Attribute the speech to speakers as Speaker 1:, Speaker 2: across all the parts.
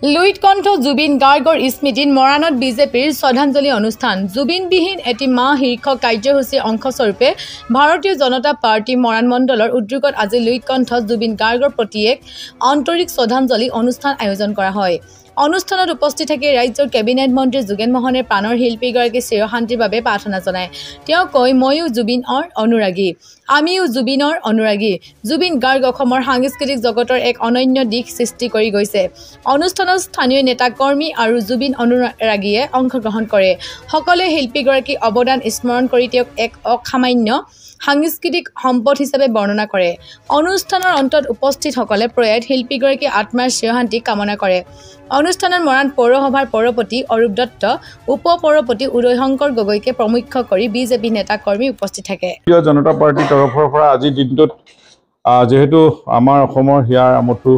Speaker 1: লুইতকণ্ঠ জুবিন গাৰ্গৰ স্মৃতিত মৰাণত বিজেপিৰ শ্ৰদ্ধাঞ্জলি অনুষ্ঠান। জুবিনবিহীন এটি মাহ শীৰ্ষক কাৰ্যসূচীৰ অংশস্বৰূপে ভাৰতীয় জনতা পাৰ্টি মৰাণ মণ্ডলৰ উদ্যোগত আজি লুইতকণ্ঠ জুবিন গাৰ্গৰ প্ৰতি এক আন্তৰিক শ্ৰদ্ধাঞ্জলি অনুষ্ঠান আয়োজন কৰা হয়। অনুষ্ঠানত উপস্থিত থাকি ৰাজ্যৰ কেবিনেট মন্ত্ৰী যোগেন মোহনে প্ৰাণৰ শিল্পীগৰাকীৰ চিৰশান্তিৰ বাবে প্ৰাৰ্থনা জনায়। তেওঁ কয়, ময়ো জুবিনৰ অনুৰাগী, আমিও জুবিনৰ অনুৰাগী। জুবিন গাৰ্গ অসমৰ সাংস্কৃতিক জগতৰ এক অনন্য দিশ সৃষ্টি কৰি গৈছে। অনুষ্ঠানত স্থানীয় নেতা কৰ্মী আৰু জুবিন অনুৰাগীয়ে অংশগ্ৰহণ কৰে। সকলোৱে শিল্পীগৰাকীৰ অৱদান স্মৰণ কৰি তেওঁক এক অসামান্য সাংস্কৃতিক সম্পদ হিচাপে বৰ্ণনা কৰে। অনুষ্ঠানৰ অন্তত উপস্থিতসকলে প্ৰয়াত শিল্পীগৰাকীৰ আত্মাৰ চিৰশান্তি কামনা কৰে। অনুষ্ঠানত মৰাণ পৌৰসভাৰ পৌৰপতি অৰূপ দত্ত, উপ পৌৰপতি উদয় শংকৰ গগৈকে প্ৰমুখ্য কৰি বিজেপি নেতা কৰ্মী উপস্থিত থাকে।
Speaker 2: জনতা পাৰ্টিৰ তৰফৰ পৰা আজিৰ দিনটোত যেহেতু আমাৰ অসমৰ হিয়াৰ আমঠু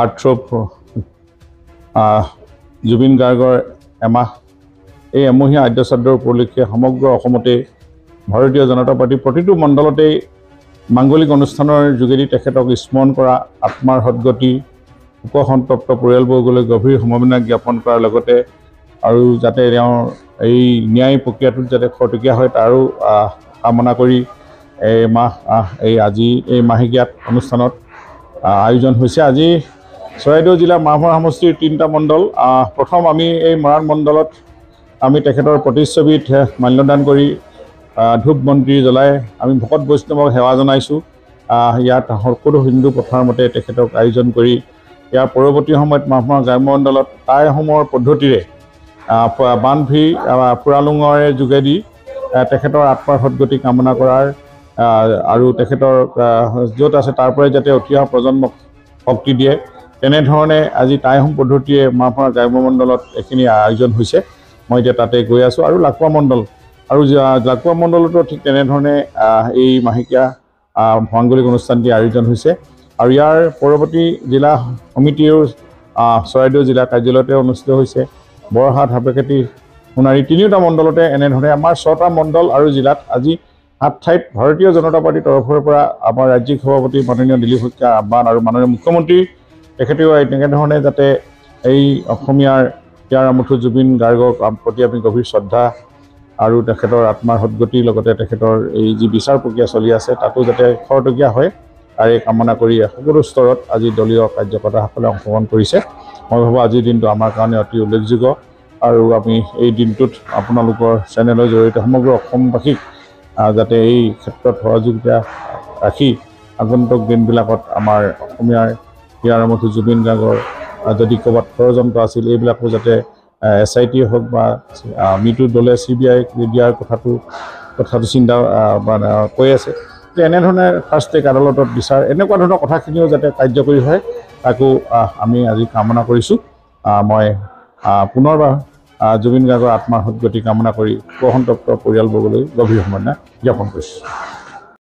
Speaker 2: আৰ্টছপ জুবিন গাৰ্গৰ এমাহ এই এমহীয়া আদ্যশ্ৰাদ্ধৰ উপলক্ষে সমগ্ৰ অসমতে ভাৰতীয় জনতা পাৰ্টিৰ প্ৰতিটো মণ্ডলতেই মাংগলিক অনুষ্ঠানৰ যোগেদি তেখেতক স্মৰণ কৰা, আত্মাৰ সদ্গতি, শোকসন্তপ্ত পৰিয়ালবৰ্গলৈ গভীৰ সমবেদনা জ্ঞাপন কৰাৰ লগতে আৰু যাতে তেওঁৰ এই ন্যায় প্ৰক্ৰিয়াটোত যাতে খৰতকীয়া হয় তাৰো কামনা কৰি আজি এই মাহেকীয়াত অনুষ্ঠানত আয়োজন হৈছে। আজি চৰাইদেউ জিলাৰ মাহমৰা সমষ্টিৰ 3টা মণ্ডল। প্ৰথম আমি এই মৰাণ মণ্ডলত আমি তেখেতৰ প্ৰতিচ্ছবিত মাল্যদান কৰি ধূপ বন্তি জ্বলাই আমি ভকত বৈষ্ণৱক সেৱা জনাইছোঁ। ইয়াত সকলো হিন্দু প্ৰথাৰ মতে তেখেতক আয়োজন কৰি ইয়াৰ পৰৱৰ্তী সময়ত মাহমৰা গ্ৰাম্য মণ্ডলত টাইসমূহৰ পদ্ধতিৰে বানভি ফুৰালুঙৰে যোগেদি তেখেতৰ আত্মাৰ সদ্গতি কামনা কৰাৰ আৰু তেখেতৰ য'ত আছে তাৰ পৰাই যাতে উঠি অহা প্ৰজন্মক শক্তি দিয়ে তেনেধৰণে আজি টাইহোম পদ্ধতিৰে মাহমৰা গ্ৰাম্য মণ্ডলত এইখিনি আয়োজন হৈছে। মই এতিয়া তাতে গৈ আছোঁ আৰু লাকুৱা মণ্ডল আৰু লাকুৱা মণ্ডলতো ঠিক তেনেধৰণে এই মাহেকীয়া মাংগলিক অনুষ্ঠানটি আয়োজন হৈছে আৰু ইয়াৰ পৰৱৰ্তী জিলা সমিতিও চৰাইদেউ জিলা কাৰ্যালয়তে অনুষ্ঠিত হৈছে। বৰহাট, হাপেখাতি, সোণাৰী 3টা মণ্ডলতে এনেধৰণে আমাৰ 6টা মণ্ডল আৰু জিলাত আজি 7 ঠাইত ভাৰতীয় জনতা পাৰ্টিৰ তৰফৰ পৰা আমাৰ ৰাজ্যিক সভাপতি মাননীয় দিলীপ শইকীয়াৰ আহ্বান আৰু মাননীয় মুখ্যমন্ত্ৰী তেখেতেও তেনেধৰণে যাতে এই অসমীয়াৰ হিয়াৰ আমঠু জুবিন গাৰ্গৰ প্ৰতি আমি গভীৰ শ্ৰদ্ধা আৰু তেখেতৰ আত্মাৰ সদ্গতিৰ লগতে তেখেতৰ এই যি বিচাৰ প্ৰক্ৰিয়া চলি আছে তাতো যাতে খৰতকীয়া হয় তাৰে কামনা কৰি সকলো স্তৰত আজি দলীয় কাৰ্যকৰ্তাসকলে অংশগ্ৰহণ কৰিছে। মই ভাবোঁ আজিৰ দিনটো আমাৰ কাৰণে অতি উল্লেখযোগ্য আৰু আমি এই দিনটোত আপোনালোকৰ চেনেলৰ জৰিয়তে সমগ্ৰ অসমবাসীক যাতে এই ক্ষেত্ৰত সহযোগিতা ৰাখি আগন্তুক দিনবিলাকত আমাৰ অসমীয়াৰ হিয়াৰ আমঠু জুবিন গাৰ্গৰ যদি ক'ৰবাত ষড়যন্ত্ৰ আছিল এইবিলাকো যাতে SIT হওক বা মিটু দলে CBI দিয়াৰ কথাটো চিন্তা কৈ আছে। এনেধৰণে ফাৰ্ষ্ট ট্ৰেক আদালতত বিচাৰ এনেকুৱা ধৰণৰ কথাখিনিও যাতে কাৰ্যকৰী হয় তাকো আমি আজি কামনা কৰিছোঁ। মই পুনৰবাৰ জুবিন গাৰ্গৰ আত্মাৰ সদ্গতি কামনা কৰি শোকসন্তপ্ত পৰিয়ালবৰ্গলৈ গভীৰ সমবেদনা জ্ঞাপন কৰিছোঁ।